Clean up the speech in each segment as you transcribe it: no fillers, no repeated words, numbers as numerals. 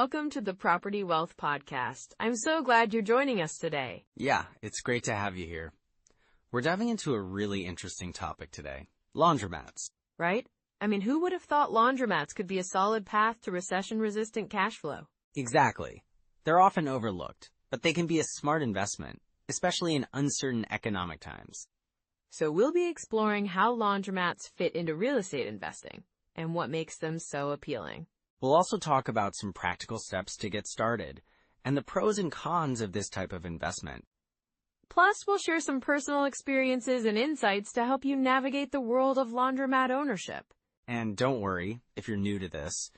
welcome to the Property Wealth Podcast. I'm so glad you're joining us today. Yeah, it's great to have you here. We're diving into a really interesting topic today, laundromats. Right? I mean, who would have thought laundromats could be a solid path to recession-resistant cash flow? Exactly. They're often overlooked, but they can be a smart investment, especially in uncertain economic times. So we'll be exploring how laundromats fit into real estate investing and what makes them so appealing. We'll also talk about some practical steps to get started and the pros and cons of this type of investment. Plus, we'll share some personal experiences and insights to help you navigate the world of laundromat ownership. And don't worry, if you're new to this,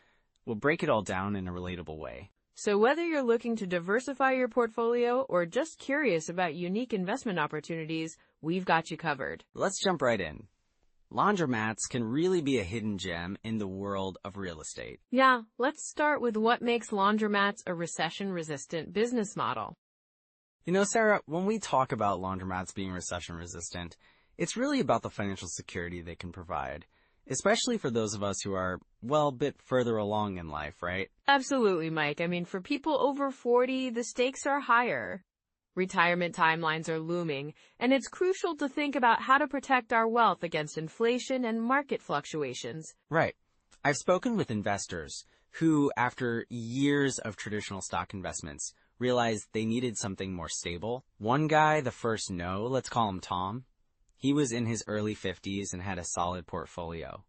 we'll break it all down in a relatable way. So whether you're looking to diversify your portfolio or just curious about unique investment opportunities, we've got you covered. Let's jump right in. Laundromats can really be a hidden gem in the world of real estate. Yeah, let's start with what makes laundromats a recession-resistant business model. You know, Sarah, when we talk about laundromats being recession-resistant, it's really about the financial security they can provide, especially for those of us who are, well, a bit further along in life, right? Absolutely, Mike. I mean, for people over 40, the stakes are higher. Retirement timelines are looming, and it's crucial to think about how to protect our wealth against inflation and market fluctuations. Right. I've spoken with investors who, after years of traditional stock investments, realized they needed something more stable. One guy, the first no, let's call him Tom, he was in his early 50s and had a solid portfolio.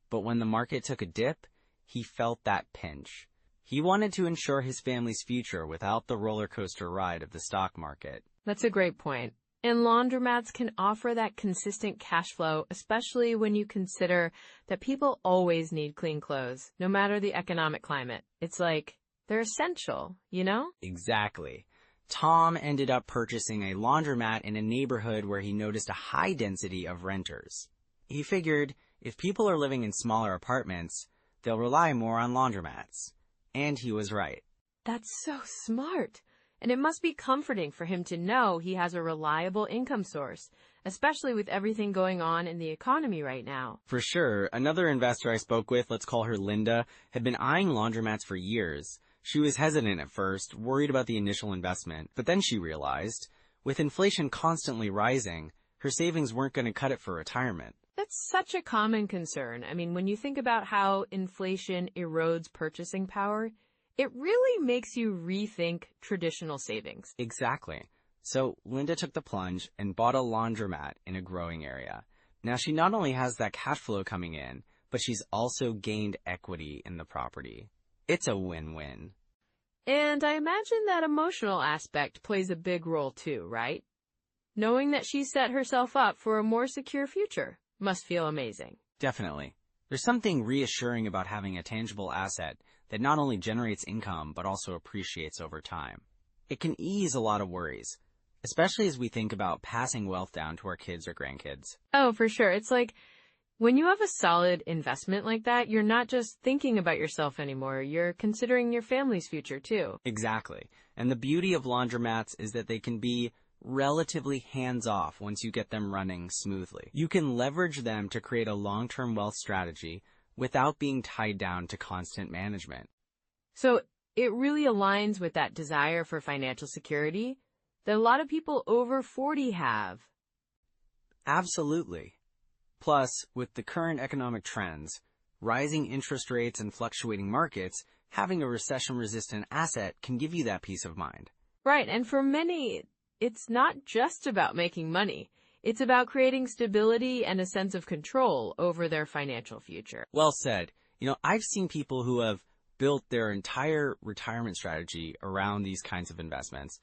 But when the market took a dip, he felt that pinch. He wanted to ensure his family's future without the roller coaster ride of the stock market. That's a great point. And laundromats can offer that consistent cash flow, especially when you consider that people always need clean clothes, no matter the economic climate. It's like they're essential, you know? Exactly. Tom ended up purchasing a laundromat in a neighborhood where he noticed a high density of renters. He figured if people are living in smaller apartments, they'll rely more on laundromats. And he was right. That's so smart. And it must be comforting for him to know he has a reliable income source, especially with everything going on in the economy right now. For sure. Another investor I spoke with, let's call her Linda, had been eyeing laundromats for years. She was hesitant at first, worried about the initial investment, but then she realized, with inflation constantly rising, her savings weren't going to cut it for retirement. That's such a common concern. I mean, when you think about how inflation erodes purchasing power, it really makes you rethink traditional savings. Exactly. So Linda took the plunge and bought a laundromat in a growing area. Now she not only has that cash flow coming in, but she's also gained equity in the property. It's a win-win. And I imagine that emotional aspect plays a big role too, right? Knowing that she set herself up for a more secure future must feel amazing. Definitely. There's something reassuring about having a tangible asset that not only generates income, but also appreciates over time. It can ease a lot of worries, especially as we think about passing wealth down to our kids or grandkids. Oh, for sure. It's like when you have a solid investment like that, you're not just thinking about yourself anymore. You're considering your family's future too. Exactly. And the beauty of laundromats is that they can be relatively hands-off once you get them running smoothly. You can leverage them to create a long-term wealth strategy without being tied down to constant management. So it really aligns with that desire for financial security that a lot of people over 40 have. Absolutely. Plus, with the current economic trends, rising interest rates and fluctuating markets, having a recession-resistant asset can give you that peace of mind. Right, and for many, it's not just about making money. It's about creating stability and a sense of control over their financial future. Well said. You know, I've seen people who have built their entire retirement strategy around these kinds of investments.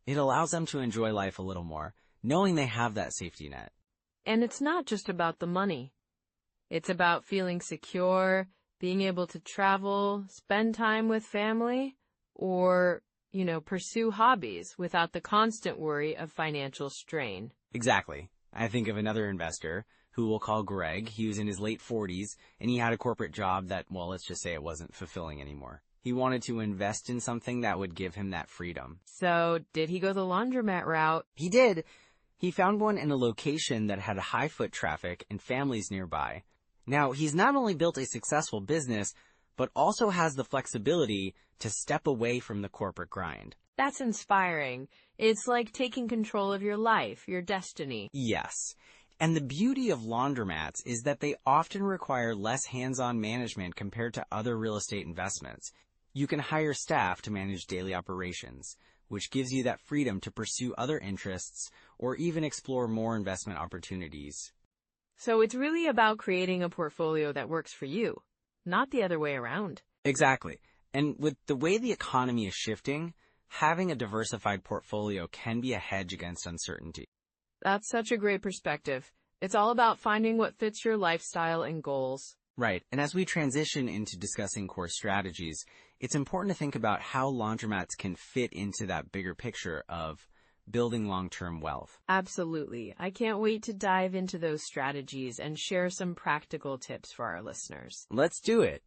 It allows them to enjoy life a little more, knowing they have that safety net. And it's not just about the money. It's about feeling secure, being able to travel, spend time with family, or pursue hobbies without the constant worry of financial strain. Exactly. I think of another investor who we'll call Greg. He was in his late 40s, and he had a corporate job that, well, let's just say it wasn't fulfilling anymore. He wanted to invest in something that would give him that freedom. So, did he go the laundromat route? He did. He found one in a location that had high foot traffic and families nearby. Now, he's not only built a successful business, but also has the flexibility to step away from the corporate grind. That's inspiring. It's like taking control of your life, your destiny. Yes. And the beauty of laundromats is that they often require less hands-on management compared to other real estate investments. You can hire staff to manage daily operations, which gives you that freedom to pursue other interests or even explore more investment opportunities. So it's really about creating a portfolio that works for you, not the other way around. Exactly. And with the way the economy is shifting, having a diversified portfolio can be a hedge against uncertainty. That's such a great perspective. It's all about finding what fits your lifestyle and goals. Right. And as we transition into discussing core strategies, it's important to think about how laundromats can fit into that bigger picture of building long-term wealth. Absolutely. I can't wait to dive into those strategies and share some practical tips for our listeners. Let's do it.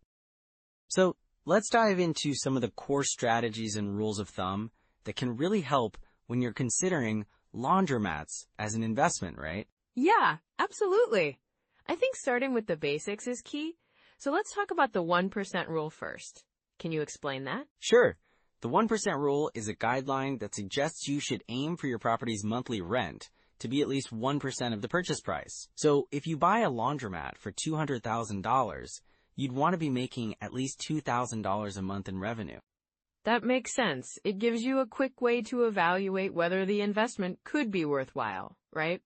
So let's dive into some of the core strategies and rules of thumb that can really help when you're considering laundromats as an investment, right? Yeah, absolutely. I think starting with the basics is key. So let's talk about the 1% rule first. Can you explain that? Sure. The 1% rule is a guideline that suggests you should aim for your property's monthly rent to be at least 1% of the purchase price. So if you buy a laundromat for $200,000, you'd want to be making at least $2,000 a month in revenue. That makes sense. It gives you a quick way to evaluate whether the investment could be worthwhile, right?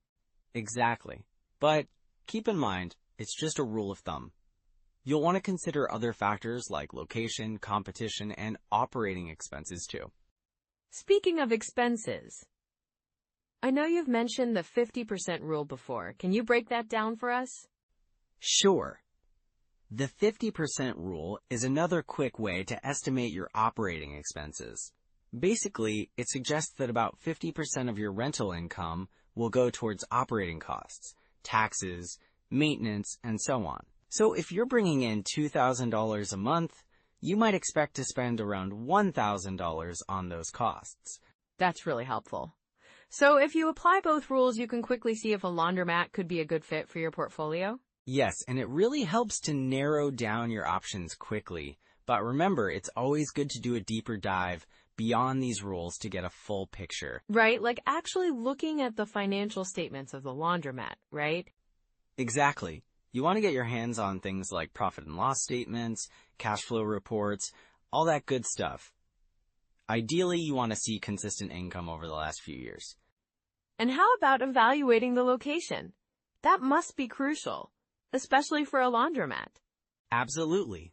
Exactly. But keep in mind, it's just a rule of thumb. You'll want to consider other factors like location, competition, and operating expenses too. Speaking of expenses, I know you've mentioned the 50% rule before. Can you break that down for us? Sure. The 50% rule is another quick way to estimate your operating expenses. Basically, it suggests that about 50% of your rental income will go towards operating costs, taxes, maintenance, and so on. So if you're bringing in $2,000 a month, you might expect to spend around $1,000 on those costs. That's really helpful. So if you apply both rules, you can quickly see if a laundromat could be a good fit for your portfolio? Yes, and it really helps to narrow down your options quickly. But remember, it's always good to do a deeper dive beyond these rules to get a full picture. Right, like actually looking at the financial statements of the laundromat, right? Exactly. You want to get your hands on things like profit and loss statements, cash flow reports, all that good stuff. Ideally, you want to see consistent income over the last few years. And how about evaluating the location? That must be crucial, especially for a laundromat. Absolutely.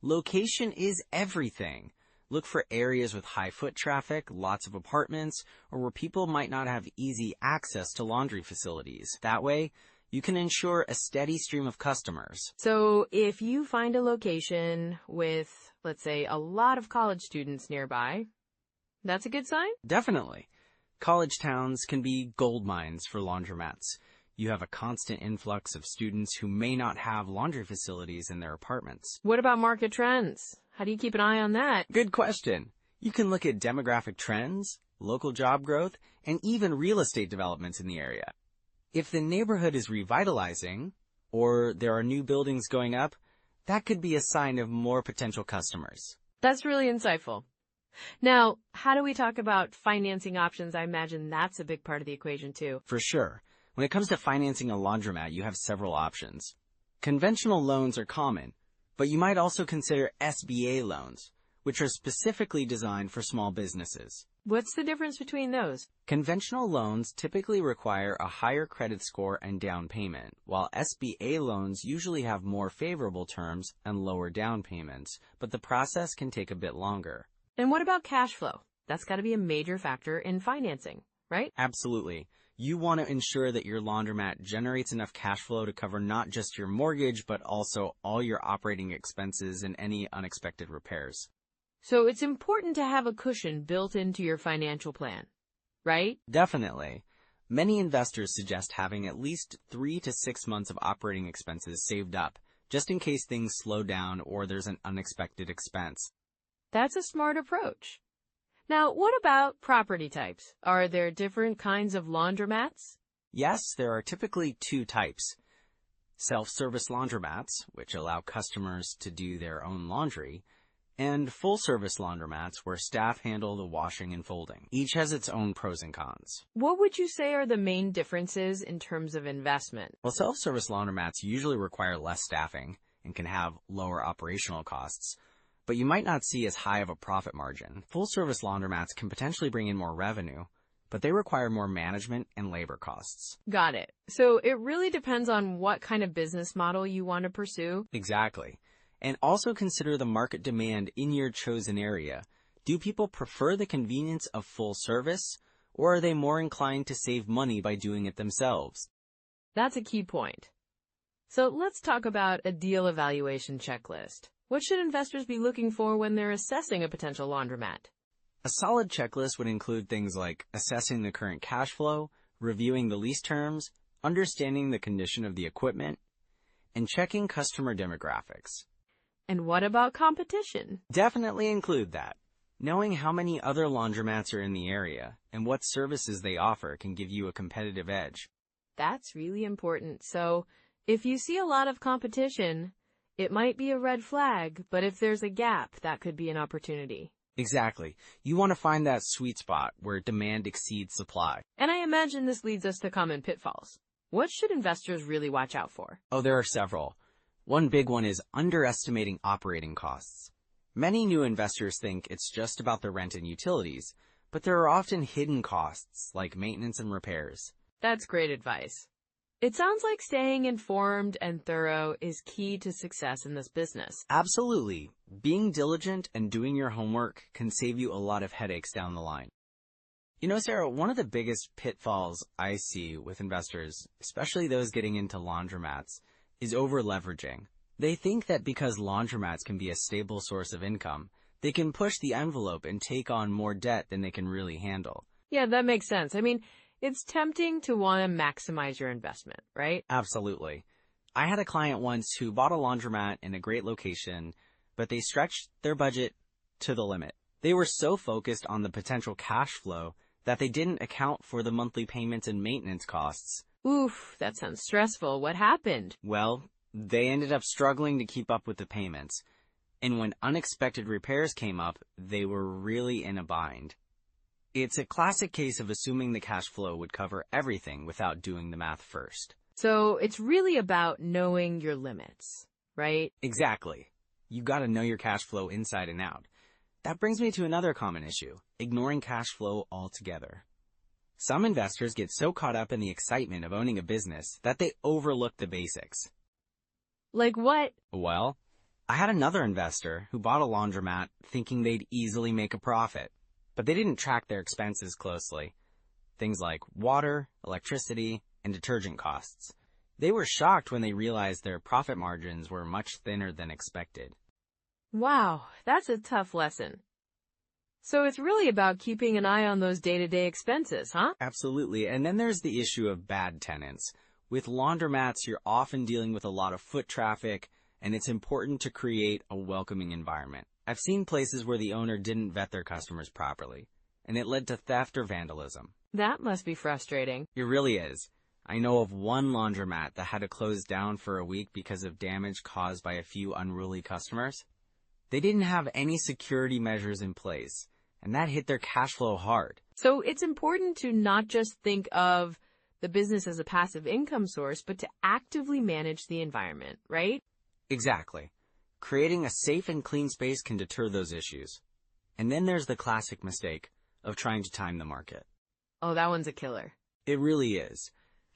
Location is everything. Look for areas with high foot traffic, lots of apartments, or where people might not have easy access to laundry facilities. That way, you can ensure a steady stream of customers. So if you find a location with, let's say, a lot of college students nearby, that's a good sign? Definitely. College towns can be gold mines for laundromats. You have a constant influx of students who may not have laundry facilities in their apartments. What about market trends? How do you keep an eye on that? Good question. You can look at demographic trends, local job growth, and even real estate developments in the area. If the neighborhood is revitalizing, or there are new buildings going up, that could be a sign of more potential customers. That's really insightful. Now, how do we talk about financing options? I imagine that's a big part of the equation too. For sure. When it comes to financing a laundromat, you have several options. Conventional loans are common, but you might also consider SBA loans, which are specifically designed for small businesses. What's the difference between those? Conventional loans typically require a higher credit score and down payment, while SBA loans usually have more favorable terms and lower down payments, but the process can take a bit longer. And what about cash flow? That's got to be a major factor in financing, right? Absolutely. You want to ensure that your laundromat generates enough cash flow to cover not just your mortgage, but also all your operating expenses and any unexpected repairs. So it's important to have a cushion built into your financial plan, right? Definitely. Many investors suggest having at least 3 to 6 months of operating expenses saved up, just in case things slow down or there's an unexpected expense. That's a smart approach. Now, what about property types? Are there different kinds of laundromats? Yes, there are typically 2 types. self-service laundromats, which allow customers to do their own laundry, and full-service laundromats where staff handle the washing and folding. Each has its own pros and cons. What would you say are the main differences in terms of investment? Well, self-service laundromats usually require less staffing and can have lower operational costs, but you might not see as high of a profit margin. Full-service laundromats can potentially bring in more revenue, but they require more management and labor costs. Got it. So it really depends on what kind of business model you want to pursue. Exactly. And also consider the market demand in your chosen area. Do people prefer the convenience of full service, or are they more inclined to save money by doing it themselves? That's a key point. So let's talk about a deal evaluation checklist. What should investors be looking for when they're assessing a potential laundromat? A solid checklist would include things like assessing the current cash flow, reviewing the lease terms, understanding the condition of the equipment, and checking customer demographics. And what about competition? Definitely include that. Knowing how many other laundromats are in the area and what services they offer can give you a competitive edge. That's really important. So if you see a lot of competition, it might be a red flag, but if there's a gap, that could be an opportunity. Exactly. You want to find that sweet spot where demand exceeds supply. And I imagine this leads us to common pitfalls. What should investors really watch out for? Oh, there are several. One big one is underestimating operating costs. Many new investors think it's just about the rent and utilities, but there are often hidden costs like maintenance and repairs. That's great advice. It sounds like staying informed and thorough is key to success in this business. Absolutely. Being diligent and doing your homework can save you a lot of headaches down the line. You know, Sarah, one of the biggest pitfalls I see with investors, especially those getting into laundromats, is over-leveraging. They think that because laundromats can be a stable source of income, they can push the envelope and take on more debt than they can really handle. Yeah, that makes sense. I mean, it's tempting to want to maximize your investment, right? Absolutely. I had a client once who bought a laundromat in a great location, but they stretched their budget to the limit. They were so focused on the potential cash flow that they didn't account for the monthly payments and maintenance costs. Oof, that sounds stressful. What happened? Well, they ended up struggling to keep up with the payments. And when unexpected repairs came up, they were really in a bind. It's a classic case of assuming the cash flow would cover everything without doing the math first. So it's really about knowing your limits, right? Exactly. You gotta know your cash flow inside and out. That brings me to another common issue, ignoring cash flow altogether. Some investors get so caught up in the excitement of owning a business that they overlook the basics. Like what? Well, I had another investor who bought a laundromat thinking they'd easily make a profit, but they didn't track their expenses closely. Things like water, electricity, and detergent costs. They were shocked when they realized their profit margins were much thinner than expected. Wow, that's a tough lesson. So it's really about keeping an eye on those day-to-day expenses, huh? Absolutely. And then there's the issue of bad tenants. With laundromats, you're often dealing with a lot of foot traffic, and it's important to create a welcoming environment. I've seen places where the owner didn't vet their customers properly, and it led to theft or vandalism. That must be frustrating. It really is. I know of one laundromat that had to close down for a week because of damage caused by a few unruly customers. They didn't have any security measures in place, and that hit their cash flow hard. So it's important to not just think of the business as a passive income source, but to actively manage the environment, right? Exactly. Creating a safe and clean space can deter those issues. And then there's the classic mistake of trying to time the market. Oh, that one's a killer. It really is.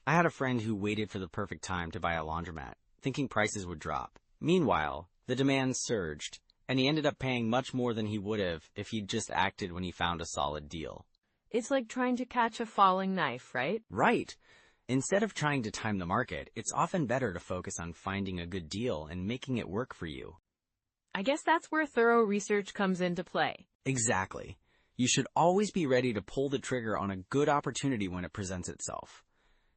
I had a friend who waited for the perfect time to buy a laundromat, thinking prices would drop. Meanwhile, the demand surged, and he ended up paying much more than he would have if he'd just acted when he found a solid deal. It's like trying to catch a falling knife, right? Right. Instead of trying to time the market, it's often better to focus on finding a good deal and making it work for you. I guess that's where thorough research comes into play. Exactly. You should always be ready to pull the trigger on a good opportunity when it presents itself.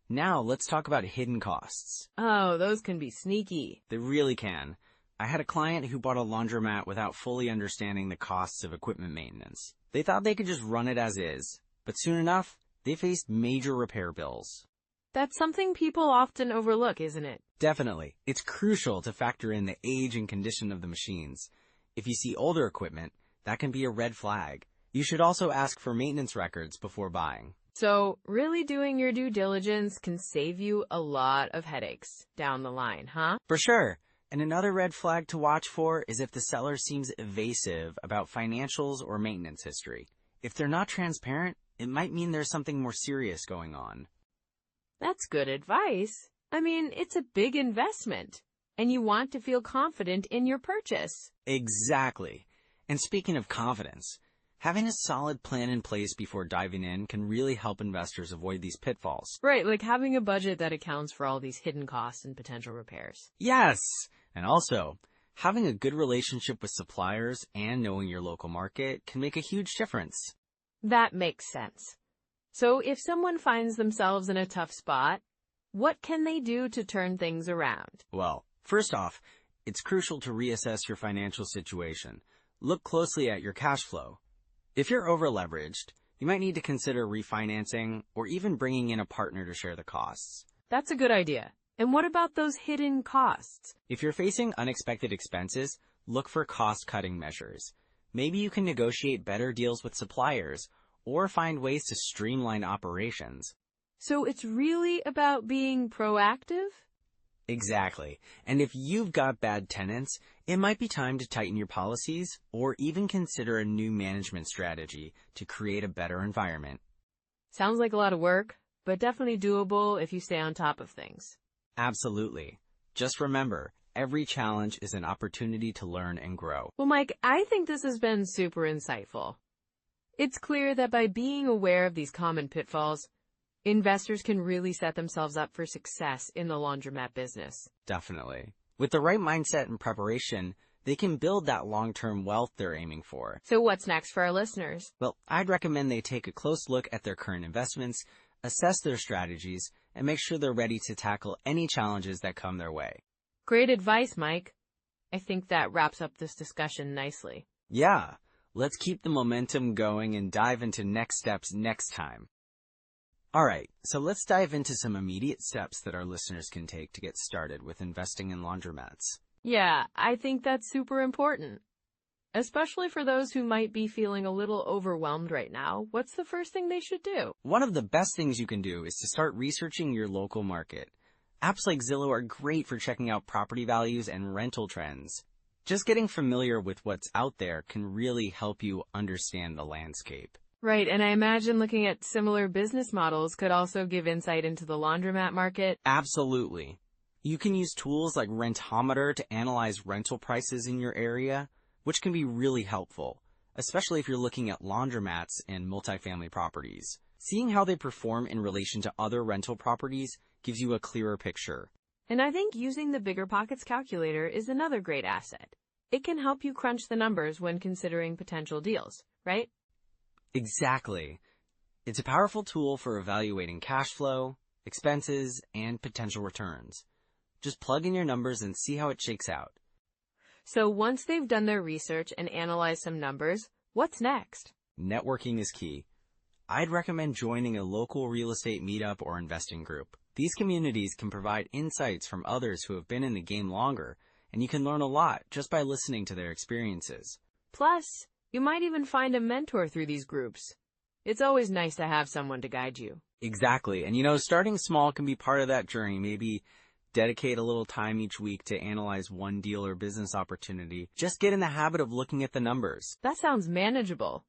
Now, let's talk about hidden costs. Oh, those can be sneaky. They really can. I had a client who bought a laundromat without fully understanding the costs of equipment maintenance. They thought they could just run it as is, but soon enough, they faced major repair bills. That's something people often overlook, isn't it? Definitely. It's crucial to factor in the age and condition of the machines. If you see older equipment, that can be a red flag. You should also ask for maintenance records before buying. So really doing your due diligence can save you a lot of headaches down the line, huh? For sure. And another red flag to watch for is if the seller seems evasive about financials or maintenance history. If they're not transparent, it might mean there's something more serious going on. That's good advice. I mean, it's a big investment, and you want to feel confident in your purchase. Exactly. And speaking of confidence, having a solid plan in place before diving in can really help investors avoid these pitfalls. Right, like having a budget that accounts for all these hidden costs and potential repairs. Yes! And also, having a good relationship with suppliers and knowing your local market can make a huge difference. That makes sense. So if someone finds themselves in a tough spot, what can they do to turn things around? Well, first off, it's crucial to reassess your financial situation. Look closely at your cash flow. If you're over-leveraged, you might need to consider refinancing or even bringing in a partner to share the costs. That's a good idea. And what about those hidden costs? If you're facing unexpected expenses, look for cost-cutting measures. Maybe you can negotiate better deals with suppliers or find ways to streamline operations. So it's really about being proactive? Exactly. And if you've got bad tenants, it might be time to tighten your policies or even consider a new management strategy to create a better environment. Sounds like a lot of work, but definitely doable if you stay on top of things. Absolutely. Just remember, every challenge is an opportunity to learn and grow. Well, Mike, I think this has been super insightful. It's clear that by being aware of these common pitfalls, investors can really set themselves up for success in the laundromat business. Definitely. With the right mindset and preparation, they can build that long-term wealth they're aiming for. So what's next for our listeners? Well, I'd recommend they take a close look at their current investments, assess their strategies, and make sure they're ready to tackle any challenges that come their way. Great advice, Mike. I think that wraps up this discussion nicely. Yeah, let's keep the momentum going and dive into next steps next time. Alright, so let's dive into some immediate steps that our listeners can take to get started with investing in laundromats. Yeah, I think that's super important. Especially for those who might be feeling a little overwhelmed right now, what's the first thing they should do? One of the best things you can do is to start researching your local market. Apps like Zillow are great for checking out property values and rental trends. Just getting familiar with what's out there can really help you understand the landscape. Right, and I imagine looking at similar business models could also give insight into the laundromat market. Absolutely. You can use tools like Rentometer to analyze rental prices in your area, which can be really helpful, especially if you're looking at laundromats and multifamily properties. Seeing how they perform in relation to other rental properties gives you a clearer picture. And I think using the BiggerPockets calculator is another great asset. It can help you crunch the numbers when considering potential deals, right? Exactly. It's a powerful tool for evaluating cash flow, expenses, and potential returns. Just plug in your numbers and see how it shakes out. So once they've done their research and analyzed some numbers, what's next? Networking is key. I'd recommend joining a local real estate meetup or investing group. These communities can provide insights from others who have been in the game longer, and you can learn a lot just by listening to their experiences. Plus, you might even find a mentor through these groups. It's always nice to have someone to guide you. Exactly. And starting small can be part of that journey. Maybe dedicate a little time each week to analyze one deal or business opportunity. Just get in the habit of looking at the numbers. That sounds manageable.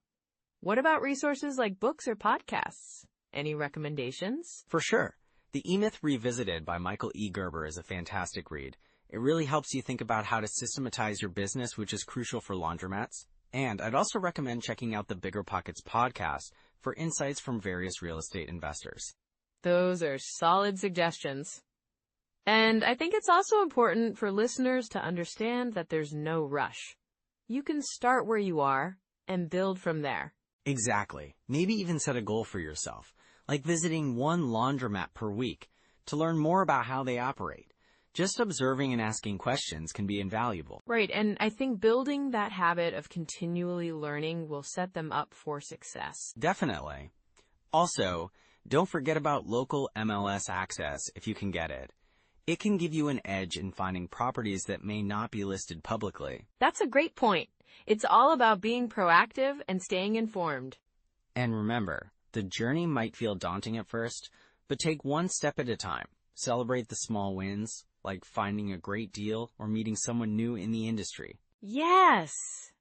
What about resources like books or podcasts? Any recommendations? For sure. The E-Myth Revisited by Michael E. Gerber is a fantastic read. It really helps you think about how to systematize your business, which is crucial for laundromats. And I'd also recommend checking out the BiggerPockets podcast for insights from various real estate investors. Those are solid suggestions. And I think it's also important for listeners to understand that there's no rush. You can start where you are and build from there. Exactly. Maybe even set a goal for yourself, like visiting one laundromat per week to learn more about how they operate. Just observing and asking questions can be invaluable. Right, and I think building that habit of continually learning will set them up for success. Definitely. Also, don't forget about local MLS access if you can get it. It can give you an edge in finding properties that may not be listed publicly. That's a great point. It's all about being proactive and staying informed. And remember, the journey might feel daunting at first, but take one step at a time. Celebrate the small wins, like finding a great deal or meeting someone new in the industry. Yes,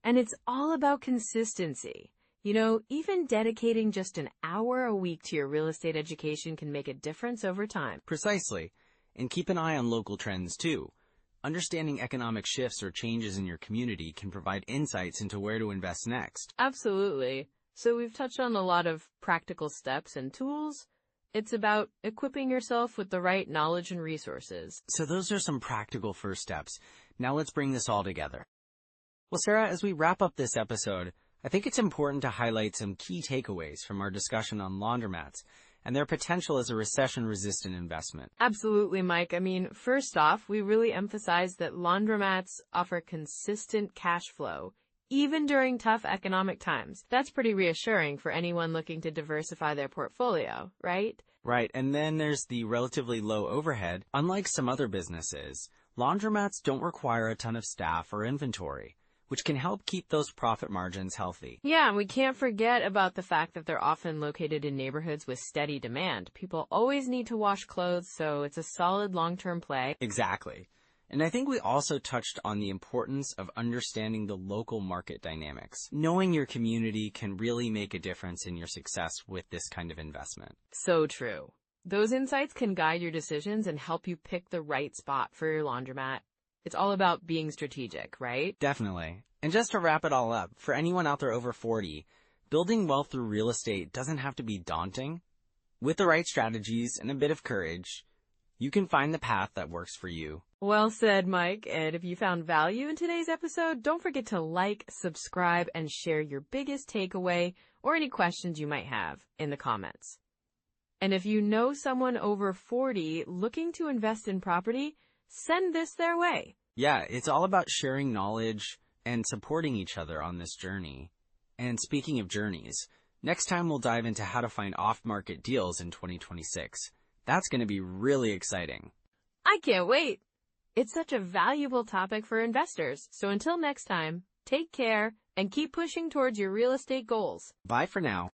and it's all about consistency. You know, even dedicating just an hour a week to your real estate education can make a difference over time. Precisely. And keep an eye on local trends too. Understanding economic shifts or changes in your community can provide insights into where to invest next. Absolutely. So we've touched on a lot of practical steps and tools. It's about equipping yourself with the right knowledge and resources. So those are some practical first steps. Now let's bring this all together. Well, Sarah, as we wrap up this episode, I think it's important to highlight some key takeaways from our discussion on laundromats and their potential as a recession-resistant investment. Absolutely, Mike. I mean, first off, we really emphasize that laundromats offer consistent cash flow, even during tough economic times. That's pretty reassuring for anyone looking to diversify their portfolio, right? Right, and then there's the relatively low overhead. Unlike some other businesses, laundromats don't require a ton of staff or inventory, which can help keep those profit margins healthy. Yeah, and we can't forget about the fact that they're often located in neighborhoods with steady demand. People always need to wash clothes, so it's a solid long-term play. Exactly. And I think we also touched on the importance of understanding the local market dynamics. Knowing your community can really make a difference in your success with this kind of investment. So true. Those insights can guide your decisions and help you pick the right spot for your laundromat. It's all about being strategic, right? Definitely. And just to wrap it all up, for anyone out there over 40, building wealth through real estate doesn't have to be daunting. With the right strategies and a bit of courage, you can find the path that works for you. Well said, Mike. And if you found value in today's episode, don't forget to like, subscribe, and share your biggest takeaway or any questions you might have in the comments. And if you know someone over 40 looking to invest in property, send this their way. Yeah, it's all about sharing knowledge and supporting each other on this journey. And speaking of journeys, next time we'll dive into how to find off-market deals in 2026. That's going to be really exciting. I can't wait. It's such a valuable topic for investors. So until next time, take care and keep pushing towards your real estate goals. Bye for now.